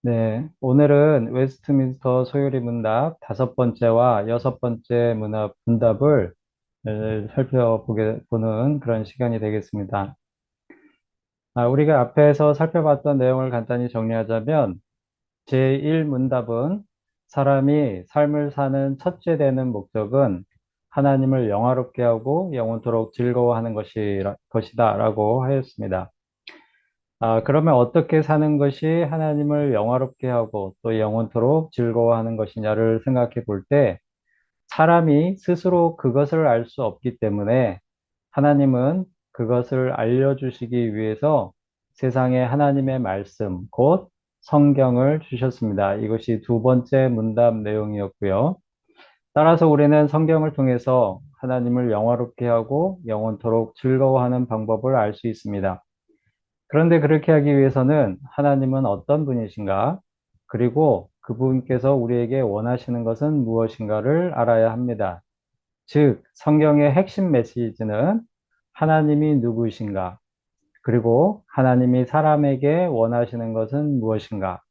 네, 오늘은 웨스트민스터 소요리 문답 다섯 번째와 여섯 번째 문답을 보는 그런 시간이 되겠습니다. 우리가 앞에서 살펴봤던 내용을 간단히 정리하자면 제1 문답은 사람이 삶을 사는 첫째 되는 목적은 하나님을 영화롭게 하고 영원토록 즐거워하는 것이다 라고 하였습니다. 그러면 어떻게 사는 것이 하나님을 영화롭게 하고 또 영원토록 즐거워하는 것이냐를 생각해 볼 때 사람이 스스로 그것을 알 수 없기 때문에 하나님은 그것을 알려주시기 위해서 세상에 하나님의 말씀, 곧 성경을 주셨습니다. 이것이 두 번째 문답 내용이었고요. 따라서 우리는 성경을 통해서 하나님을 영화롭게 하고 영원토록 즐거워하는 방법을 알 수 있습니다. 그런데 그렇게 하기 위해서는 하나님은 어떤 분이신가? 그리고 그분께서 우리에게 원하시는 것은 무엇인가를 알아야 합니다. 즉, 성경의 핵심 메시지는 하나님이 누구이신가? 그리고 하나님이 사람에게 원하시는 것은 무엇인가?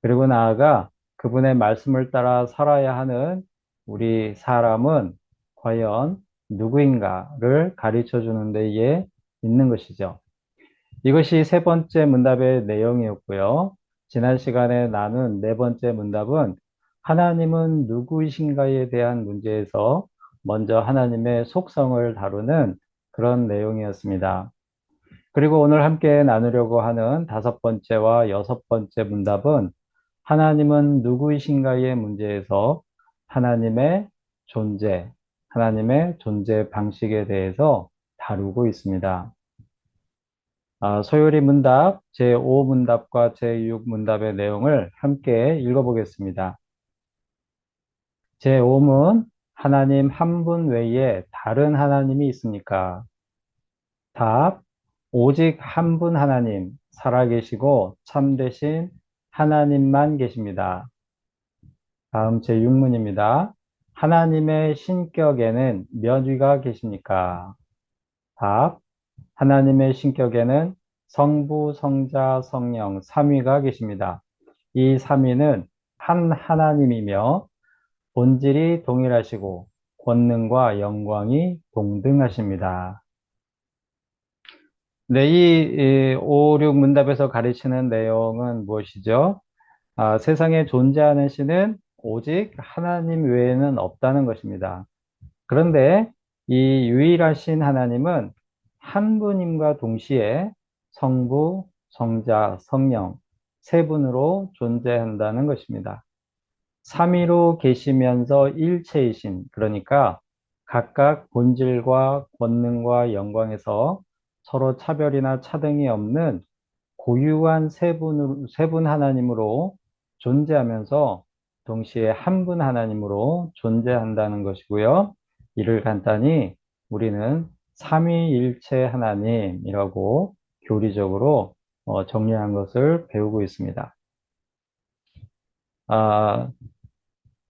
그리고 나아가 그분의 말씀을 따라 살아야 하는 우리 사람은 과연 누구인가를 가르쳐 주는 데에 있는 것이죠. 이것이 세 번째 문답의 내용이었고요. 지난 시간에 나눈 네 번째 문답은 하나님은 누구이신가에 대한 문제에서 먼저 하나님의 속성을 다루는 그런 내용이었습니다. 그리고 오늘 함께 나누려고 하는 다섯 번째와 여섯 번째 문답은 하나님은 누구이신가의 문제에서 하나님의 존재, 하나님의 존재 방식에 대해서 다루고 있습니다. 소요리 문답, 제5 문답과 제6 문답의 내용을 함께 읽어보겠습니다. 제5문, 하나님 한 분 외에 다른 하나님이 있습니까? 답, 오직 한 분 하나님, 살아계시고 참되신 하나님만 계십니다. 다음 제6문입니다. 하나님의 신격에는 몇 위가 계십니까? 답, 하나님의 신격에는 성부, 성자, 성령, 삼위가 계십니다. 이 삼위는 한 하나님이며 본질이 동일하시고 권능과 영광이 동등하십니다. 네, 이 5, 6 문답에서 가르치는 내용은 무엇이죠? 세상에 존재하는 신은 오직 하나님 외에는 없다는 것입니다. 그런데 이 유일하신 하나님은 한 분임과 동시에 성부, 성자, 성령 세 분으로 존재한다는 것입니다. 삼위로 계시면서 일체이신, 그러니까 각각 본질과 권능과 영광에서 서로 차별이나 차등이 없는 고유한 세 분 하나님으로 존재하면서 동시에 한 분 하나님으로 존재한다는 것이고요. 이를 간단히 우리는 삼위일체 하나님이라고 교리적으로 정리한 것을 배우고 있습니다. 아,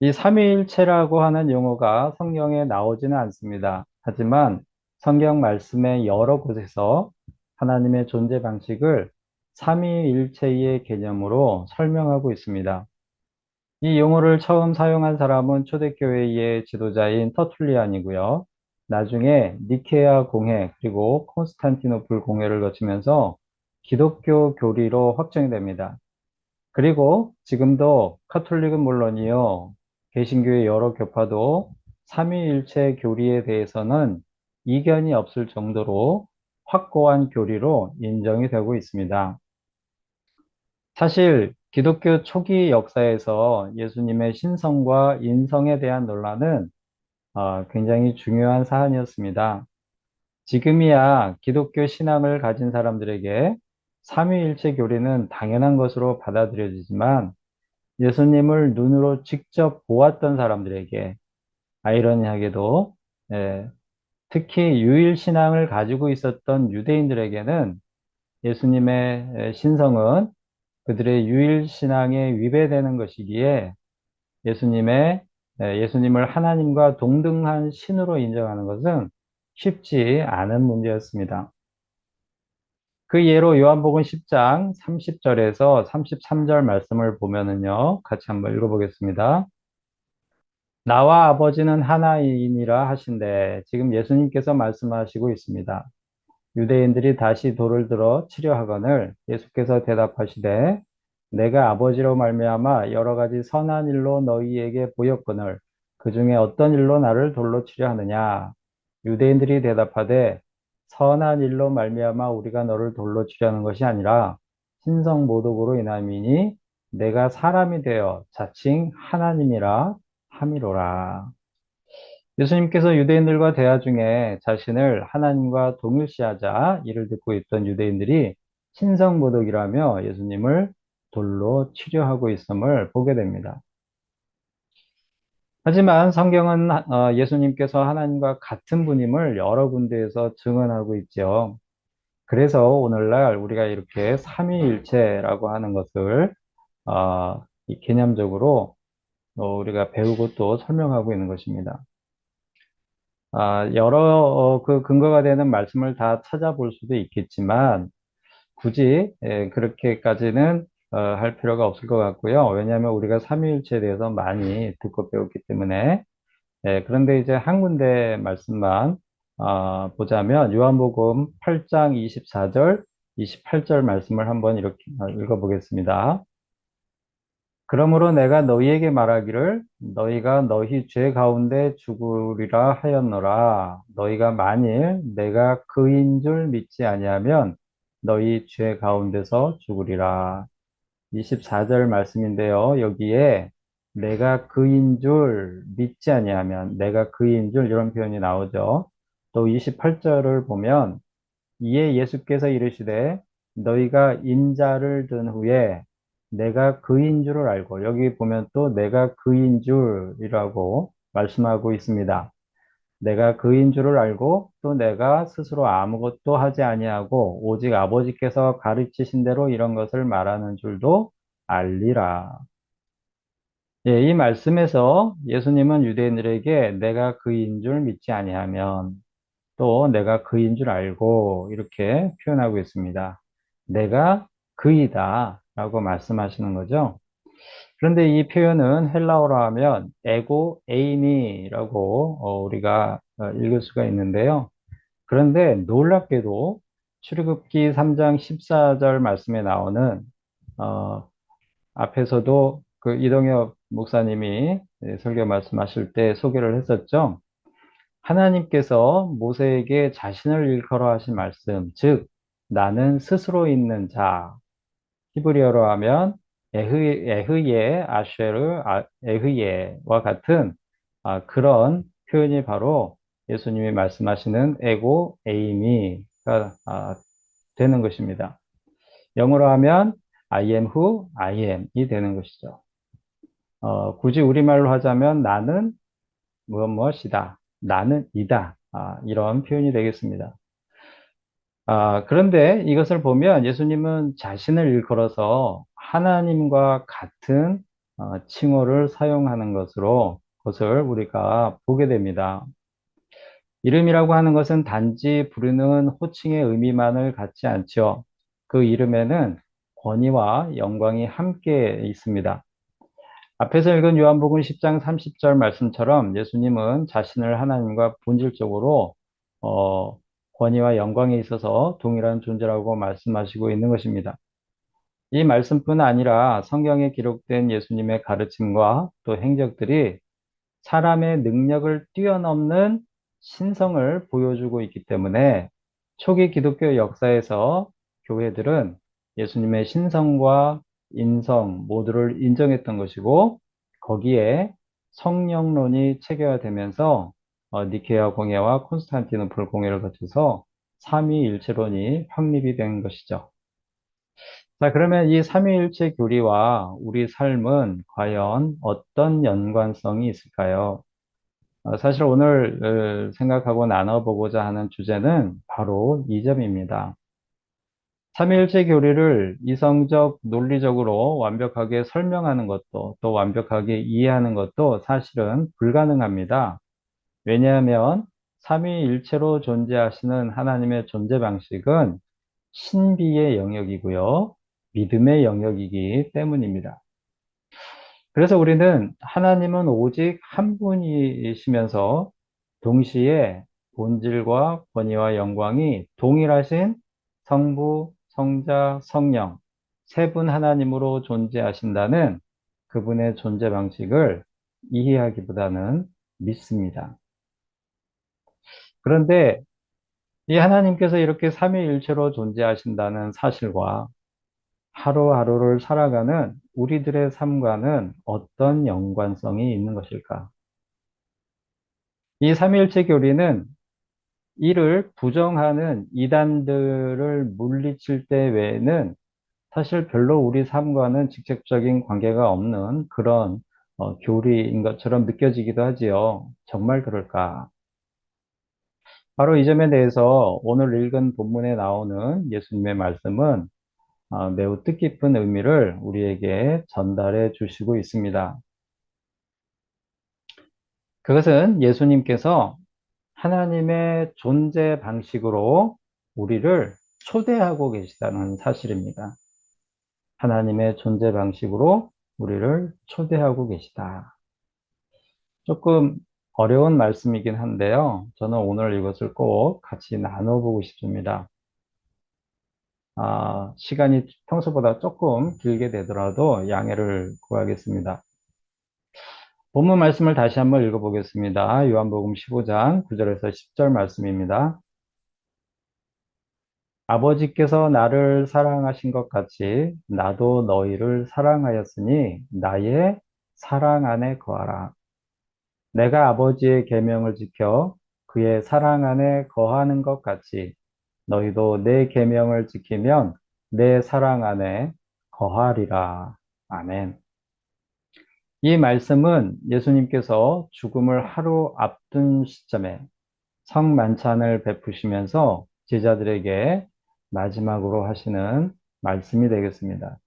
이 삼위일체라고 하는 용어가 성경에 나오지는 않습니다. 하지만 성경 말씀의 여러 곳에서 하나님의 존재 방식을 삼위일체의 개념으로 설명하고 있습니다. 이 용어를 처음 사용한 사람은 초대교회의 지도자인 터툴리안이고요. 나중에 니케아 공회 그리고 콘스탄티노플 공회를 거치면서 기독교 교리로 확정이 됩니다. 그리고 지금도 카톨릭은 물론이요, 개신교의 여러 교파도 삼위일체 교리에 대해서는 이견이 없을 정도로 확고한 교리로 인정이 되고 있습니다. 사실 기독교 초기 역사에서 예수님의 신성과 인성에 대한 논란은 굉장히 중요한 사안이었습니다. 지금이야 기독교 신앙을 가진 사람들에게 삼위일체 교리는 당연한 것으로 받아들여지지만 예수님을 눈으로 직접 보았던 사람들에게 아이러니하게도 예, 특히 유일신앙을 가지고 있었던 유대인들에게는 예수님의 신성은 그들의 유일신앙에 위배되는 것이기에 예수님을 하나님과 동등한 신으로 인정하는 것은 쉽지 않은 문제였습니다. 그 예로 요한복음 10장 30절에서 33절 말씀을 보면은요, 같이 한번 읽어보겠습니다. 나와 아버지는 하나이니라 하신대 지금 예수님께서 말씀하시고 있습니다. 유대인들이 다시 돌을 들어 치려 하거늘 예수께서 대답하시되 내가 아버지로 말미암아 여러 가지 선한 일로 너희에게 보였거늘 그 중에 어떤 일로 나를 돌로 치려 하느냐. 유대인들이 대답하되 선한 일로 말미암아 우리가 너를 돌로 치려 하는 것이 아니라 신성 모독으로 인함이니 내가 사람이 되어 자칭 하나님이라 함이로라. 예수님께서 유대인들과 대화 중에 자신을 하나님과 동일시하자 이를 듣고 있던 유대인들이 신성모독이라며 예수님을 돌로 치려하고 있음을 보게 됩니다. 하지만 성경은 예수님께서 하나님과 같은 분임을 여러 군데에서 증언하고 있죠. 그래서 오늘날 우리가 이렇게 삼위일체라고 하는 것을 이 개념적으로 우리가 배우고 또 설명하고 있는 것입니다. 여러 그 근거가 되는 말씀을 다 찾아볼 수도 있겠지만 굳이 그렇게까지는 할 필요가 없을 것 같고요. 왜냐하면 우리가 삼위일체에 대해서 많이 듣고 배웠기 때문에. 그런데 이제 한 군데 말씀만 보자면 요한복음 8장 24절, 28절 말씀을 한번 이렇게 읽어보겠습니다. 그러므로 내가 너희에게 말하기를 너희가 너희 죄 가운데 죽으리라 하였노라. 너희가 만일 내가 그인 줄 믿지 아니하면 너희 죄 가운데서 죽으리라. 24절 말씀인데요. 여기에 내가 그인 줄 믿지 아니하면 내가 그인 줄 이런 표현이 나오죠. 또 28절을 보면 이에 예수께서 이르시되 너희가 인자를 든 후에 내가 그인 줄을 알고 여기 보면 또 내가 그인 줄이라고 말씀하고 있습니다. 내가 그인 줄을 알고 또 내가 스스로 아무것도 하지 아니하고 오직 아버지께서 가르치신 대로 이런 것을 말하는 줄도 알리라. 예, 이 말씀에서 예수님은 유대인들에게 내가 그인 줄 믿지 아니하면 또 내가 그인 줄 알고 이렇게 표현하고 있습니다. 내가 그이다 라고 말씀하시는 거죠. 그런데 이 표현은 헬라어로 하면 에고 에이미라고 우리가 읽을 수가 있는데요. 그런데 놀랍게도 출애굽기 3장 14절 말씀에 나오는 어, 앞에서도 그 이동엽 목사님이 설교 말씀하실 때 소개를 했었죠. 하나님께서 모세에게 자신을 일컬어 하신 말씀, 즉, 나는 스스로 있는 자, 히브리어로 하면 에흐예, 아쉐르, 에흐예와 같은 그런 표현이 바로 예수님이 말씀하시는 에고 에이미가 되는 것입니다. 영어로 하면 I am who I am이 되는 것이죠. 굳이 우리말로 하자면 나는 무엇이다. 나는 이다. 이런 표현이 되겠습니다. 그런데 이것을 보면 예수님은 자신을 일컬어서 하나님과 같은 칭호를 사용하는 것을 우리가 보게 됩니다. 이름이라고 하는 것은 단지 부르는 호칭의 의미만을 갖지 않죠. 그 이름에는 권위와 영광이 함께 있습니다. 앞에서 읽은 요한복음 10장 30절 말씀처럼 예수님은 자신을 하나님과 본질적으로 어, 권위와 영광에 있어서 동일한 존재라고 말씀하시고 있는 것입니다. 이 말씀뿐 아니라 성경에 기록된 예수님의 가르침과 또 행적들이 사람의 능력을 뛰어넘는 신성을 보여주고 있기 때문에 초기 기독교 역사에서 교회들은 예수님의 신성과 인성 모두를 인정했던 것이고 거기에 성령론이 체계화되면서 니케아 공예와 콘스탄티노플 공예를 거쳐서 삼위일체론이 확립이 된 것이죠. 자, 그러면 이 삼위일체 교리와 우리 삶은 과연 어떤 연관성이 있을까요? 사실 오늘 생각하고 나눠보고자 하는 주제는 바로 이 점입니다. 삼위일체 교리를 이성적, 논리적으로 완벽하게 설명하는 것도 또 완벽하게 이해하는 것도 사실은 불가능합니다. 왜냐하면 삼위일체로 존재하시는 하나님의 존재 방식은 신비의 영역이고요. 믿음의 영역이기 때문입니다. 그래서 우리는 하나님은 오직 한 분이시면서 동시에 본질과 권위와 영광이 동일하신 성부, 성자, 성령 세 분 하나님으로 존재하신다는 그분의 존재 방식을 이해하기보다는 믿습니다. 그런데 이 하나님께서 이렇게 삼위일체로 존재하신다는 사실과 하루하루를 살아가는 우리들의 삶과는 어떤 연관성이 있는 것일까? 이 삼위일체 교리는 이를 부정하는 이단들을 물리칠 때 외에는 사실 별로 우리 삶과는 직접적인 관계가 없는 그런 교리인 것처럼 느껴지기도 하지요. 정말 그럴까? 바로 이 점에 대해서 오늘 읽은 본문에 나오는 예수님의 말씀은 매우 뜻깊은 의미를 우리에게 전달해 주시고 있습니다. 그것은 예수님께서 하나님의 존재 방식으로 우리를 초대하고 계시다는 사실입니다. 하나님의 존재 방식으로 우리를 초대하고 계시다. 조금 어려운 말씀이긴 한데요. 저는 오늘 이것을 꼭 같이 나눠보고 싶습니다. 시간이 평소보다 조금 길게 되더라도 양해를 구하겠습니다. 본문 말씀을 다시 한번 읽어보겠습니다. 요한복음 15장 9절에서 10절 말씀입니다. 아버지께서 나를 사랑하신 것 같이 나도 너희를 사랑하였으니 나의 사랑 안에 거하라. 내가 아버지의 계명을 지켜 그의 사랑 안에 거하는 것 같이 너희도 내 계명을 지키면 내 사랑 안에 거하리라. 아멘. 이 말씀은 예수님께서 죽음을 하루 앞둔 시점에 성만찬을 베푸시면서 제자들에게 마지막으로 하시는 말씀이 되겠습니다.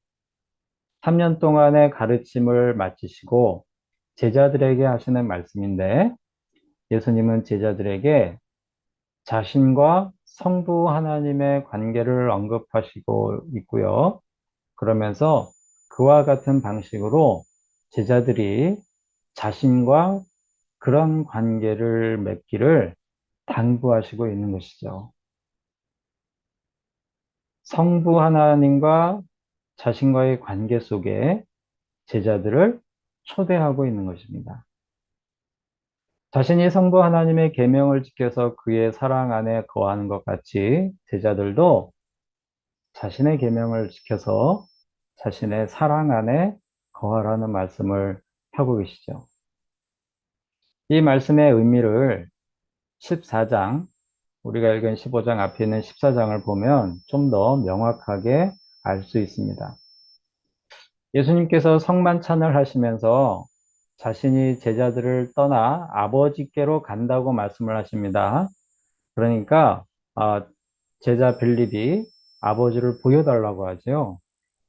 3년 동안의 가르침을 마치시고 제자들에게 하시는 말씀인데 예수님은 제자들에게 자신과 성부 하나님의 관계를 언급하시고 있고요. 그러면서 그와 같은 방식으로 제자들이 자신과 그런 관계를 맺기를 당부하시고 있는 것이죠. 성부 하나님과 자신과의 관계 속에 제자들을 초대하고 있는 것입니다. 자신이 성부 하나님의 계명을 지켜서 그의 사랑 안에 거하는 것 같이 제자들도 자신의 계명을 지켜서 자신의 사랑 안에 거하라는 말씀을 하고 계시죠. 이 말씀의 의미를 14장, 우리가 읽은 15장 앞에 있는 14장을 보면 좀 더 명확하게 알 수 있습니다. 예수님께서 성만찬을 하시면서 자신이 제자들을 떠나 아버지께로 간다고 말씀을 하십니다. 그러니까 제자 빌립이 아버지를 보여달라고 하죠.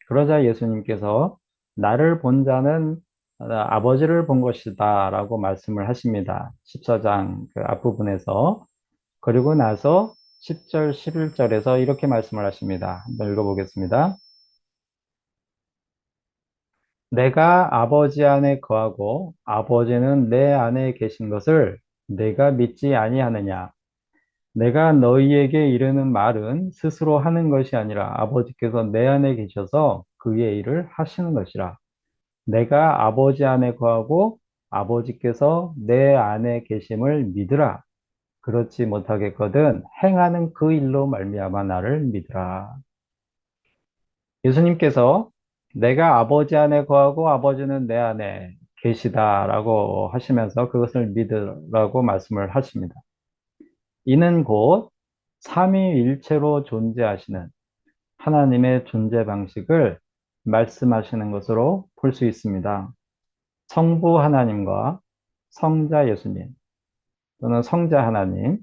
그러자 예수님께서 나를 본 자는 아버지를 본 것이다 라고 말씀을 하십니다. 14장 그 앞부분에서. 그리고 나서 10절, 11절에서 이렇게 말씀을 하십니다. 한번 읽어보겠습니다. 내가 아버지 안에 거하고 아버지는 내 안에 계신 것을 내가 믿지 아니하느냐? 내가 너희에게 이르는 말은 스스로 하는 것이 아니라 아버지께서 내 안에 계셔서 그의 일을 하시는 것이라. 내가 아버지 안에 거하고 아버지께서 내 안에 계심을 믿으라. 그렇지 못하겠거든 행하는 그 일로 말미암아 나를 믿으라. 예수님께서 내가 아버지 안에 거하고 아버지는 내 안에 계시다라고 하시면서 그것을 믿으라고 말씀을 하십니다. 이는 곧 삼위일체로 존재하시는 하나님의 존재 방식을 말씀하시는 것으로 볼 수 있습니다. 성부 하나님과 성자 예수님 또는 성자 하나님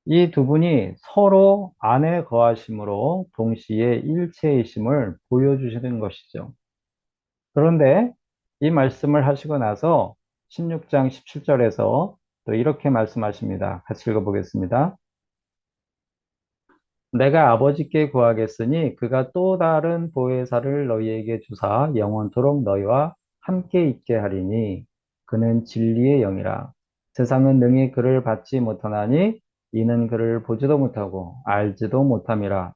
이 두 분이 서로 안에 거하심으로 동시에 일체이심을 보여주시는 것이죠. 그런데 이 말씀을 하시고 나서 16장 17절에서 또 이렇게 말씀하십니다. 같이 읽어보겠습니다. 내가 아버지께 구하겠으니 그가 또 다른 보혜사를 너희에게 주사 영원토록 너희와 함께 있게 하리니 그는 진리의 영이라. 세상은 능히 그를 받지 못하나니 이는 그를 보지도 못하고 알지도 못함이라.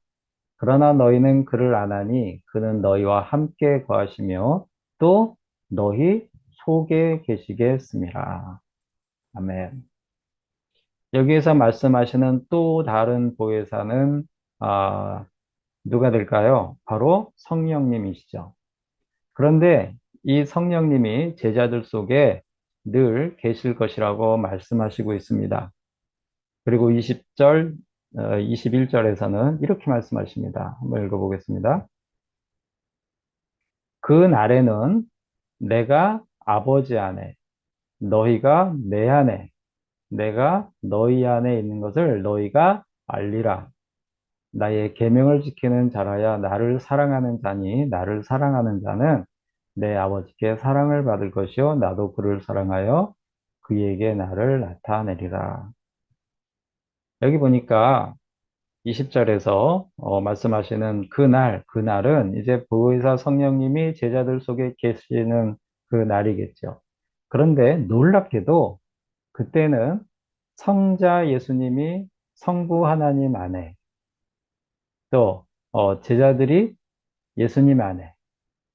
그러나 너희는 그를 아나니 그는 너희와 함께 거하시며 또 너희 속에 계시겠습니다. 아멘. 여기에서 말씀하시는 또 다른 보혜사는 아, 누가 될까요? 바로 성령님이시죠. 그런데 이 성령님이 제자들 속에 늘 계실 것이라고 말씀하시고 있습니다. 그리고 20절, 21절에서는 이렇게 말씀하십니다. 한번 읽어보겠습니다. 그 날에는 내가 아버지 안에, 너희가 내 안에, 내가 너희 안에 있는 것을 너희가 알리라. 나의 계명을 지키는 자라야 나를 사랑하는 자니 나를 사랑하는 자는 내 아버지께 사랑을 받을 것이요 나도 그를 사랑하여 그에게 나를 나타내리라. 여기 보니까 20절에서 말씀하시는 그날은 이제 보혜사 성령님이 제자들 속에 계시는 그 날이겠죠. 그런데 놀랍게도 그때는 성자 예수님이 성부 하나님 안에 또 제자들이 예수님 안에,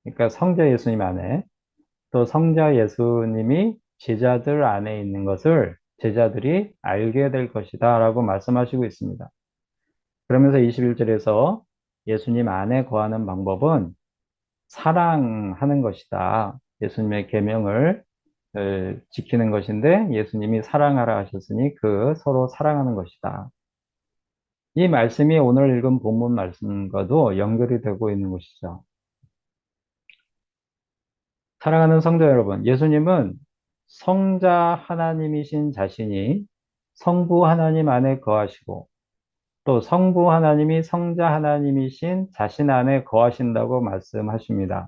그러니까 성자 예수님 안에, 또 성자 예수님이 제자들 안에 있는 것을 제자들이 알게 될 것이다 라고 말씀하시고 있습니다. 그러면서 21절에서 예수님 안에 거하는 방법은 사랑하는 것이다. 예수님의 계명을 지키는 것인데 예수님이 사랑하라 하셨으니 그 서로 사랑하는 것이다. 이 말씀이 오늘 읽은 본문 말씀과도 연결이 되고 있는 것이죠. 사랑하는 성도 여러분, 예수님은 성자 하나님이신 자신이 성부 하나님 안에 거하시고 또 성부 하나님이 성자 하나님이신 자신 안에 거하신다고 말씀하십니다.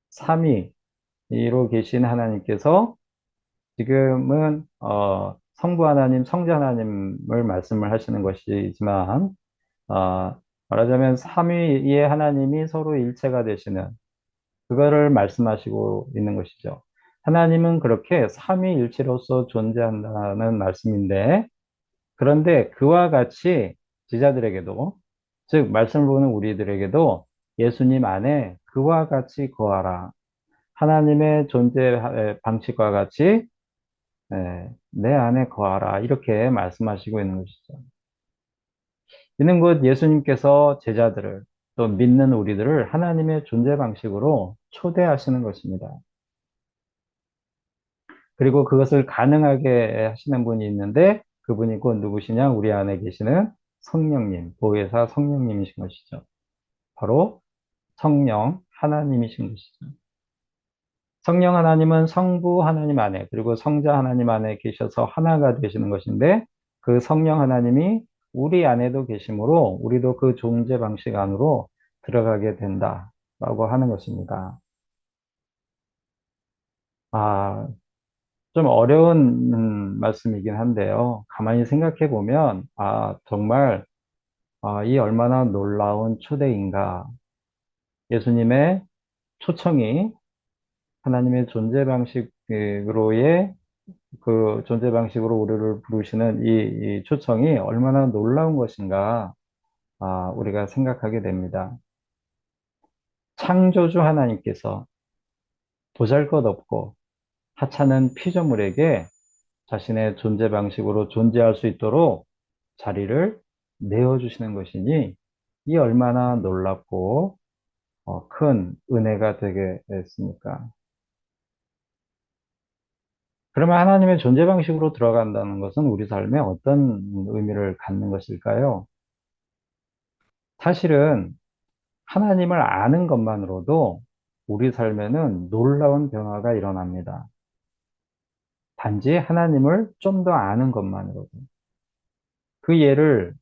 삼위로 계신 하나님께서 지금은 성부 하나님, 성자 하나님을 말씀을 하시는 것이지만 말하자면 삼위의 하나님이 서로 일체가 되시는 그거를 말씀하시고 있는 것이죠. 하나님은 그렇게 삼위일체로서 존재한다는 말씀인데, 그런데 그와 같이 제자들에게도, 즉, 말씀을 보는 우리들에게도 예수님 안에 그와 같이 거하라. 하나님의 존재 방식과 같이 내 안에 거하라. 이렇게 말씀하시고 있는 것이죠. 이는 곧 예수님께서 제자들을 또 믿는 우리들을 하나님의 존재 방식으로 초대하시는 것입니다. 그리고 그것을 가능하게 하시는 분이 있는데 그분이 곧 누구시냐? 우리 안에 계시는 성령님, 보혜사 성령님이신 것이죠. 바로 성령 하나님이신 것이죠. 성령 하나님은 성부 하나님 안에 그리고 성자 하나님 안에 계셔서 하나가 되시는 것인데 그 성령 하나님이 우리 안에도 계시므로 우리도 그 존재 방식 안으로 들어가게 된다라고 하는 것입니다. 아, 좀 어려운 말씀이긴 한데요. 가만히 생각해 보면, 정말, 이 얼마나 놀라운 초대인가. 예수님의 초청이 하나님의 존재 방식으로의 그 존재 방식으로 우리를 부르시는 이 초청이 얼마나 놀라운 것인가, 우리가 생각하게 됩니다. 창조주 하나님께서 보잘것없고 하찮은 피조물에게 자신의 존재 방식으로 존재할 수 있도록 자리를 내어주시는 것이니 이 얼마나 놀랍고 큰 은혜가 되겠습니까? 그러면 하나님의 존재 방식으로 들어간다는 것은 우리 삶에 어떤 의미를 갖는 것일까요? 사실은 하나님을 아는 것만으로도 우리 삶에는 놀라운 변화가 일어납니다. 단지 하나님을 좀 더 아는 것만으로도. 그 예를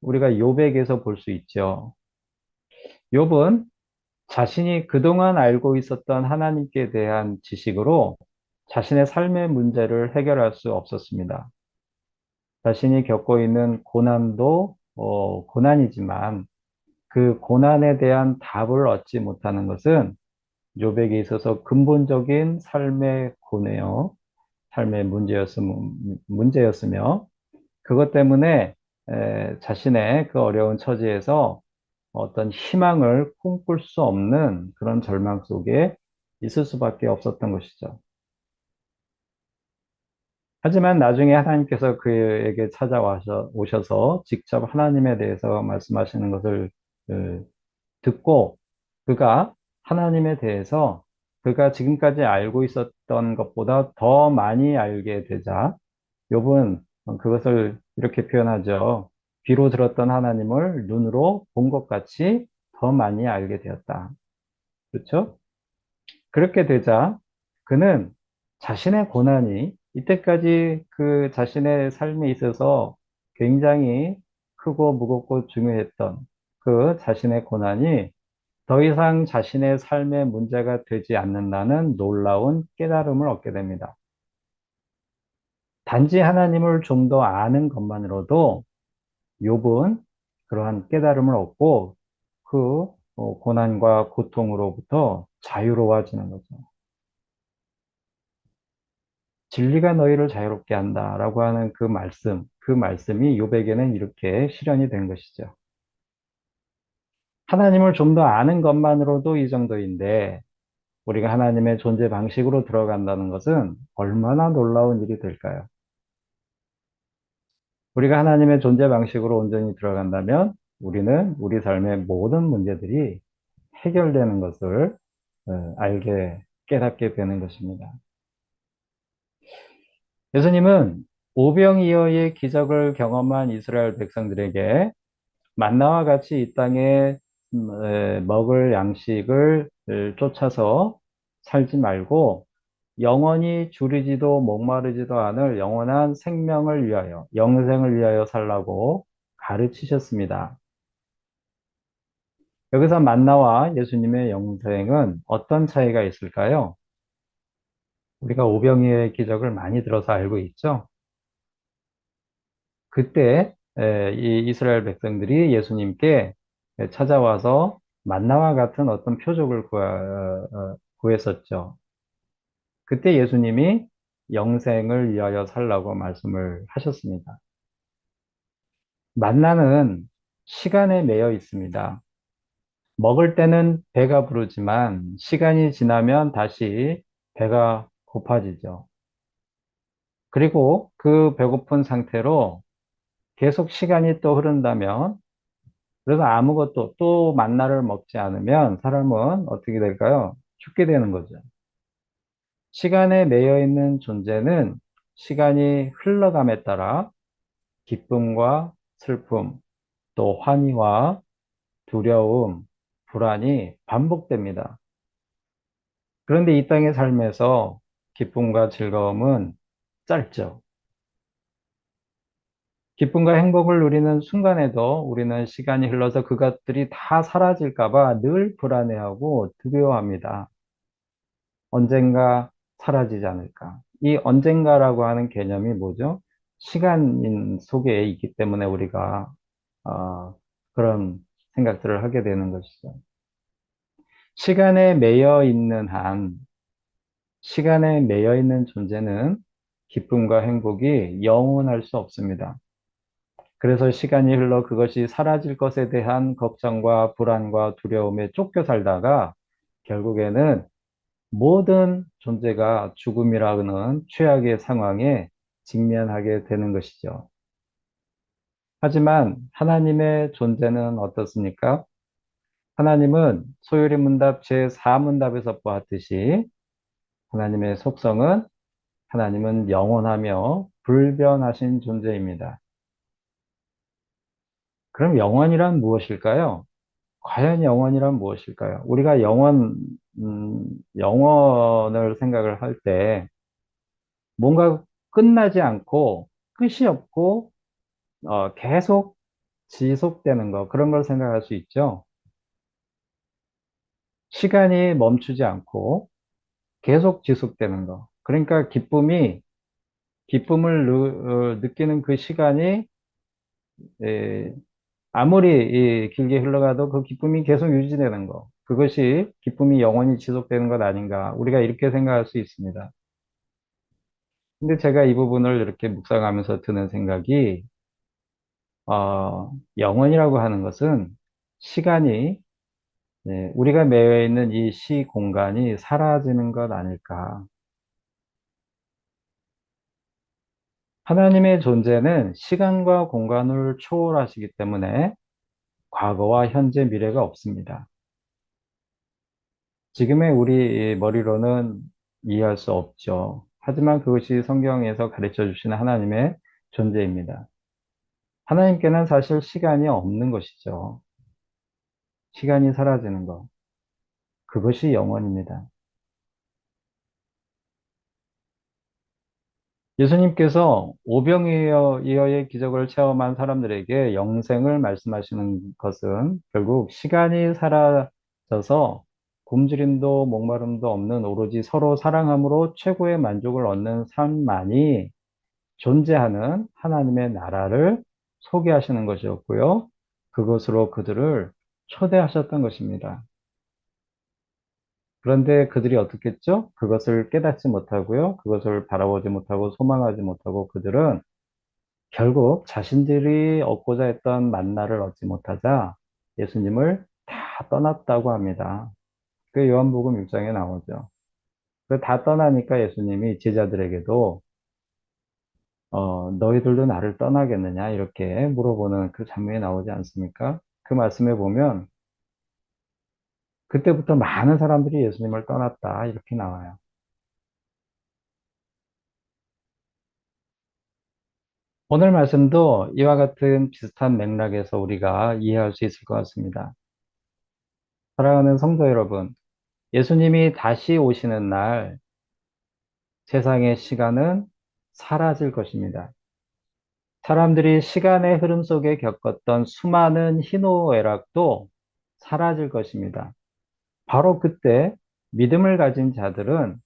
우리가 욥에게서 볼 수 있죠. 욥은 자신이 그동안 알고 있었던 하나님께 대한 지식으로 자신의 삶의 문제를 해결할 수 없었습니다. 자신이 겪고 있는 고난도 고난이지만 그 고난에 대한 답을 얻지 못하는 것은 욥에게 있어서 근본적인 삶의 고뇌요, 삶의 문제였으며, 그것 때문에 자신의 그 어려운 처지에서 어떤 희망을 꿈꿀 수 없는 그런 절망 속에 있을 수밖에 없었던 것이죠. 하지만 나중에 하나님께서 그에게 오셔서 직접 하나님에 대해서 말씀하시는 것을 그, 듣고 그가 하나님에 대해서 그가 지금까지 알고 있었던 것보다 더 많이 알게 되자 욥은 그것을 이렇게 표현하죠. 귀로 들었던 하나님을 눈으로 본 것 같이 더 많이 알게 되었다. 그렇죠? 그렇게 되자 그는 자신의 고난이 이때까지 그 자신의 삶에 있어서 굉장히 크고 무겁고 중요했던 그 자신의 고난이 더 이상 자신의 삶의 문제가 되지 않는다는 놀라운 깨달음을 얻게 됩니다. 단지 하나님을 좀 더 아는 것만으로도 욥은 그러한 깨달음을 얻고 그 고난과 고통으로부터 자유로워지는 거죠. 진리가 너희를 자유롭게 한다라고 하는 그 말씀이 욥에게는 이렇게 실현이 된 것이죠. 하나님을 좀 더 아는 것만으로도 이 정도인데 우리가 하나님의 존재 방식으로 들어간다는 것은 얼마나 놀라운 일이 될까요? 우리가 하나님의 존재 방식으로 온전히 들어간다면 우리는 우리 삶의 모든 문제들이 해결되는 것을 깨닫게 되는 것입니다. 예수님은 오병이어의 기적을 경험한 이스라엘 백성들에게 만나와 같이 이 땅에 먹을 양식을 쫓아서 살지 말고 영원히 주리지도 목마르지도 않을 영원한 생명을 위하여, 영생을 위하여 살라고 가르치셨습니다. 여기서 만나와 예수님의 영생은 어떤 차이가 있을까요? 우리가 오병이어의 기적을 많이 들어서 알고 있죠? 그때 이 이스라엘 백성들이 예수님께 찾아와서 만나와 같은 어떤 표적을 구했었죠. 그때 예수님이 영생을 위하여 살라고 말씀을 하셨습니다. 만나는 시간에 매여 있습니다. 먹을 때는 배가 부르지만 시간이 지나면 다시 배가 고파지죠. 그리고 그 배고픈 상태로 계속 시간이 또 흐른다면 그래서 아무것도 또 만나를 먹지 않으면 사람은 어떻게 될까요? 죽게 되는 거죠. 시간에 매여 있는 존재는 시간이 흘러감에 따라 기쁨과 슬픔, 또 환희와 두려움, 불안이 반복됩니다. 그런데 이 땅의 삶에서 기쁨과 즐거움은 짧죠. 기쁨과 행복을 누리는 순간에도 우리는 시간이 흘러서 그것들이 다 사라질까 봐 늘 불안해하고 두려워합니다. 언젠가 사라지지 않을까. 이 언젠가라고 하는 개념이 뭐죠? 시간 속에 있기 때문에 우리가 그런 생각들을 하게 되는 것이죠. 시간에 매여 있는 한, 시간에 매여 있는 존재는 기쁨과 행복이 영원할 수 없습니다. 그래서 시간이 흘러 그것이 사라질 것에 대한 걱정과 불안과 두려움에 쫓겨 살다가 결국에는 모든 존재가 죽음이라는 최악의 상황에 직면하게 되는 것이죠. 하지만 하나님의 존재는 어떻습니까? 하나님은 소요리 문답 제4문답에서 보았듯이 하나님의 속성은 하나님은 영원하며 불변하신 존재입니다. 그럼 영원이란 무엇일까요? 과연 영원이란 무엇일까요? 우리가 음, 영원을 생각을 할 때 뭔가 끝나지 않고 끝이 없고 계속 지속되는 거 그런 걸 생각할 수 있죠. 시간이 멈추지 않고 계속 지속되는 거. 그러니까 기쁨을 느끼는 그 시간이 아무리 길게 흘러가도 그 기쁨이 계속 유지되는 거. 그것이 기쁨이 영원히 지속되는 것 아닌가. 우리가 이렇게 생각할 수 있습니다. 근데 제가 이 부분을 이렇게 묵상하면서 드는 생각이, 영원이라고 하는 것은 시간이, 우리가 매여 있는 이 시 공간이 사라지는 것 아닐까. 하나님의 존재는 시간과 공간을 초월하시기 때문에 과거와 현재, 미래가 없습니다. 지금의 우리 머리로는 이해할 수 없죠. 하지만 그것이 성경에서 가르쳐 주시는 하나님의 존재입니다. 하나님께는 사실 시간이 없는 것이죠. 시간이 사라지는 것. 그것이 영원입니다. 예수님께서 오병이어의 기적을 체험한 사람들에게 영생을 말씀하시는 것은 결국 시간이 사라져서 굶주림도 목마름도 없는 오로지 서로 사랑함으로 최고의 만족을 얻는 삶만이 존재하는 하나님의 나라를 소개하시는 것이었고요. 그것으로 그들을 초대하셨던 것입니다. 그런데 그들이 어떻게 했죠? 그것을 깨닫지 못하고요. 그것을 바라보지 못하고 소망하지 못하고 그들은 결국 자신들이 얻고자 했던 만나를 얻지 못하자 예수님을 다 떠났다고 합니다. 그 요한복음 6장에 나오죠. 그 다 떠나니까 예수님이 제자들에게도 너희들도 나를 떠나겠느냐 이렇게 물어보는 그 장면이 나오지 않습니까? 그 말씀에 보면 그때부터 많은 사람들이 예수님을 떠났다 이렇게 나와요. 오늘 말씀도 이와 같은 비슷한 맥락에서 우리가 이해할 수 있을 것 같습니다. 사랑하는 성도 여러분, 예수님이 다시 오시는 날 세상의 시간은 사라질 것입니다. 사람들이 시간의 흐름 속에 겪었던 수많은 희노애락도 사라질 것입니다. 바로 그때 믿음을 가진 자들은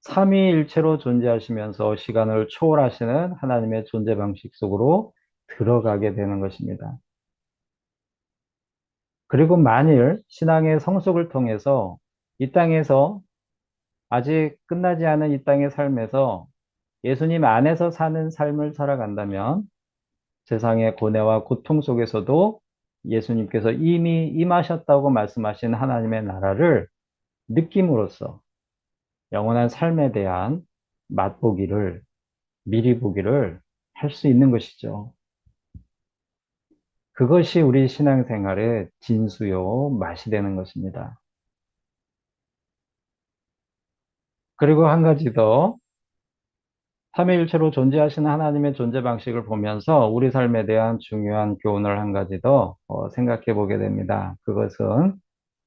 삼위일체로 존재하시면서 시간을 초월하시는 하나님의 존재 방식 속으로 들어가게 되는 것입니다. 그리고 만일 신앙의 성숙을 통해서 이 땅에서 아직 끝나지 않은 이 땅의 삶에서 예수님 안에서 사는 삶을 살아간다면 세상의 고뇌와 고통 속에서도 예수님께서 이미 임하셨다고 말씀하신 하나님의 나라를 느낌으로써 영원한 삶에 대한 맛보기를, 미리 보기를 할 수 있는 것이죠. 그것이 우리 신앙생활의 진수요, 맛이 되는 것입니다. 그리고 한 가지 더, 삼위일체로 존재하시는 하나님의 존재 방식을 보면서 우리 삶에 대한 중요한 교훈을 한 가지 더 생각해 보게 됩니다. 그것은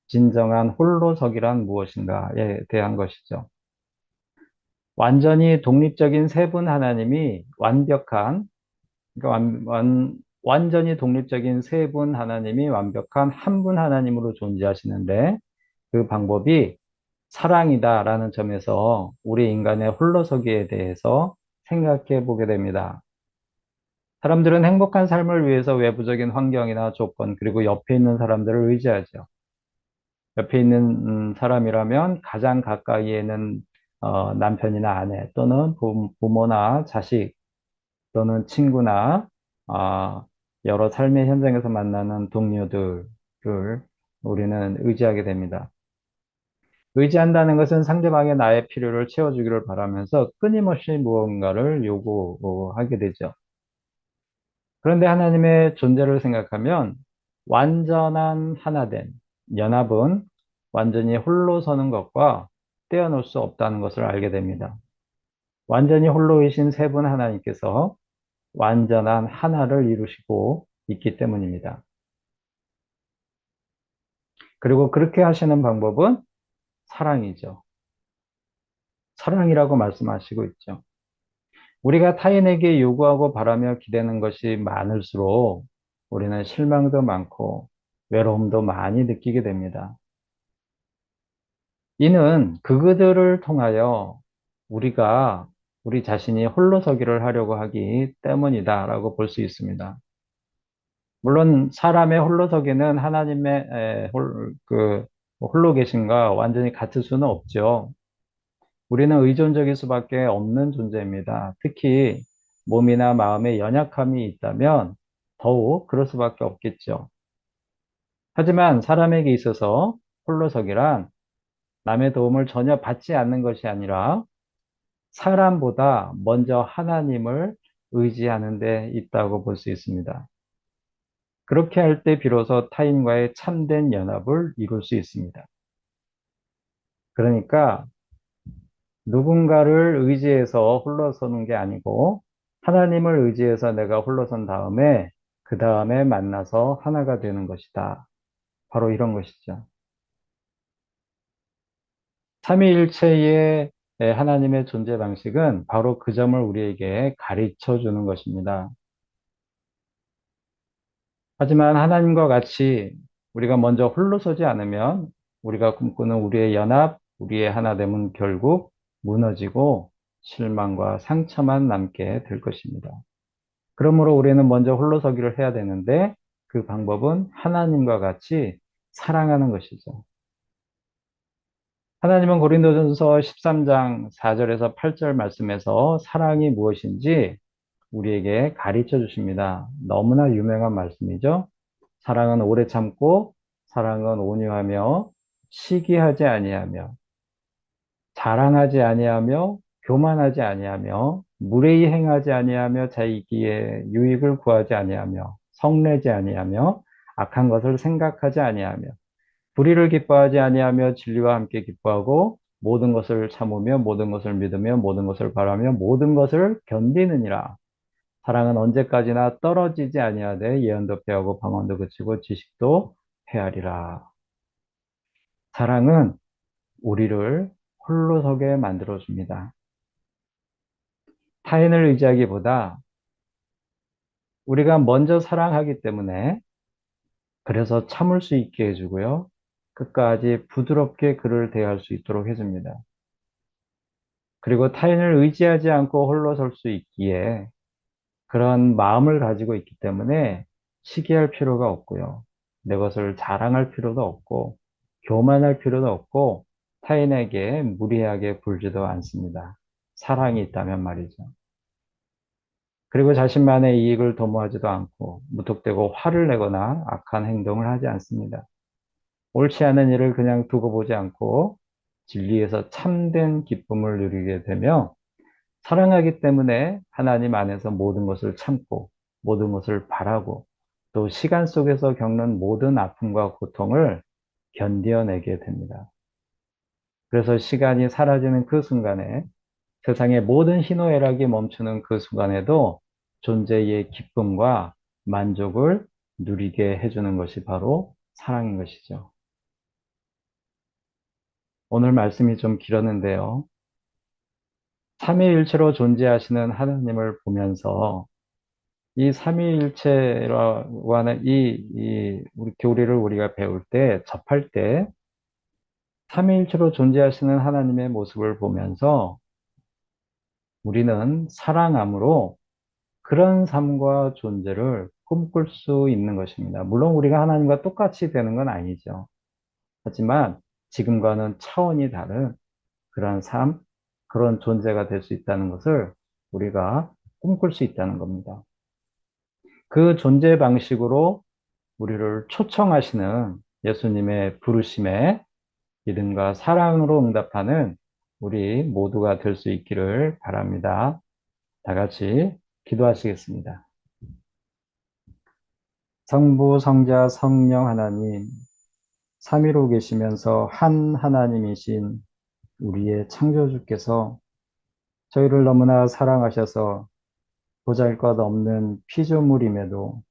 진정한 홀로서기란 무엇인가에 대한 것이죠. 완전히 독립적인 세 분 하나님이 그러니까 완전히 독립적인 세 분 하나님이 완벽한 한 분 하나님으로 존재하시는데 그 방법이 사랑이다라는 점에서 우리 인간의 홀로서기에 대해서 생각해 보게 됩니다. 사람들은 행복한 삶을 위해서 외부적인 환경이나 조건, 그리고 옆에 있는 사람들을 의지하죠. 옆에 있는 사람이라면 가장 가까이에는 남편이나 아내 또는 부모나 자식 또는 친구나 어, 여러 삶의 현장에서 만나는 동료들을 우리는 의지하게 됩니다. 의지한다는 것은 상대방의 나의 필요를 채워주기를 바라면서 끊임없이 무언가를 요구하게 되죠. 그런데 하나님의 존재를 생각하면 완전한 하나된 연합은 완전히 홀로 서는 것과 떼어놓을 수 없다는 것을 알게 됩니다. 완전히 홀로이신 세 분 하나님께서 완전한 하나를 이루시고 있기 때문입니다. 그리고 그렇게 하시는 방법은 사랑이죠. 사랑이라고 말씀하시고 있죠. 우리가 타인에게 요구하고 바라며 기대는 것이 많을수록 우리는 실망도 많고 외로움도 많이 느끼게 됩니다. 이는 그들을 통하여 우리가 우리 자신이 홀로서기를 하려고 하기 때문이다라고 볼 수 있습니다. 물론 사람의 홀로서기는 하나님의 홀로 계신가 완전히 같을 수는 없죠. 우리는 의존적일 수밖에 없는 존재입니다. 특히 몸이나 마음에 연약함이 있다면 더욱 그럴 수밖에 없겠죠. 하지만 사람에게 있어서 홀로서기란 남의 도움을 전혀 받지 않는 것이 아니라 사람보다 먼저 하나님을 의지하는 데 있다고 볼 수 있습니다. 그렇게 할 때 비로소 타인과의 참된 연합을 이룰 수 있습니다. 그러니까 누군가를 의지해서 홀로서는 게 아니고 하나님을 의지해서 내가 홀로선 다음에 그 다음에 만나서 하나가 되는 것이다. 바로 이런 것이죠. 삼위일체의 하나님의 존재 방식은 바로 그 점을 우리에게 가르쳐 주는 것입니다. 하지만 하나님과 같이 우리가 먼저 홀로 서지 않으면 우리가 꿈꾸는 우리의 연합, 우리의 하나됨은 결국 무너지고 실망과 상처만 남게 될 것입니다. 그러므로 우리는 먼저 홀로 서기를 해야 되는데 그 방법은 하나님과 같이 사랑하는 것이죠. 하나님은 고린도전서 13장 4절에서 8절 말씀에서 사랑이 무엇인지 우리에게 가르쳐 주십니다. 너무나 유명한 말씀이죠. 사랑은 오래 참고 사랑은 온유하며 시기하지 아니하며 자랑하지 아니하며 교만하지 아니하며 무례히 행하지 아니하며 자기의 유익을 구하지 아니하며 성내지 아니하며 악한 것을 생각하지 아니하며 불의를 기뻐하지 아니하며 진리와 함께 기뻐하고 모든 것을 참으며 모든 것을 믿으며 모든 것을 바라며 모든 것을 견디느니라. 사랑은 언제까지나 떨어지지 아니하되 예언도 패하고 방언도 그치고 지식도 헤아리라. 사랑은 우리를 홀로 서게 만들어줍니다. 타인을 의지하기보다 우리가 먼저 사랑하기 때문에 그래서 참을 수 있게 해주고요. 끝까지 부드럽게 그를 대할 수 있도록 해줍니다. 그리고 타인을 의지하지 않고 홀로 설 수 있기에 그런 마음을 가지고 있기 때문에 시기할 필요가 없고요. 내 것을 자랑할 필요도 없고 교만할 필요도 없고 타인에게 무리하게 굴지도 않습니다. 사랑이 있다면 말이죠. 그리고 자신만의 이익을 도모하지도 않고 무턱대고 화를 내거나 악한 행동을 하지 않습니다. 옳지 않은 일을 그냥 두고 보지 않고 진리에서 참된 기쁨을 누리게 되며 사랑하기 때문에 하나님 안에서 모든 것을 참고 모든 것을 바라고 또 시간 속에서 겪는 모든 아픔과 고통을 견뎌내게 됩니다. 그래서 시간이 사라지는 그 순간에 세상의 모든 희노애락이 멈추는 그 순간에도 존재의 기쁨과 만족을 누리게 해주는 것이 바로 사랑인 것이죠. 오늘 말씀이 좀 길었는데요. 삼위일체로 존재하시는 하나님을 보면서 이 삼위일체라고 하는 우리 교리를 우리가 배울 때, 접할 때, 삼위일체로 존재하시는 하나님의 모습을 보면서 우리는 사랑함으로 그런 삶과 존재를 꿈꿀 수 있는 것입니다. 물론 우리가 하나님과 똑같이 되는 건 아니죠. 하지만 지금과는 차원이 다른 그런 삶, 그런 존재가 될 수 있다는 것을 우리가 꿈꿀 수 있다는 겁니다. 그 존재 방식으로 우리를 초청하시는 예수님의 부르심에 믿음과 사랑으로 응답하는 우리 모두가 될 수 있기를 바랍니다. 다 같이 기도하시겠습니다. 성부, 성자, 성령 하나님, 삼위로 계시면서 한 하나님이신 우리의 창조주께서 저희를 너무나 사랑하셔서 보잘것없는 피조물임에도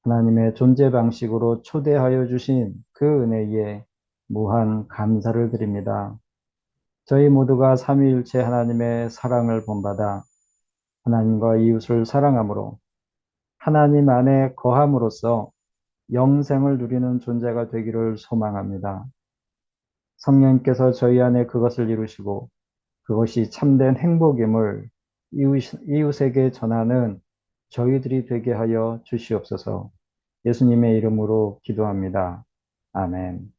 하나님의 존재 방식으로 초대하여 주신 그 은혜에 무한 감사를 드립니다. 저희 모두가 삼위일체 하나님의 사랑을 본받아 하나님과 이웃을 사랑함으로 하나님 안에 거함으로써 영생을 누리는 존재가 되기를 소망합니다. 성령님께서 저희 안에 그것을 이루시고 그것이 참된 행복임을 이웃에게 전하는 저희들이 되게 하여 주시옵소서. 예수님의 이름으로 기도합니다. 아멘.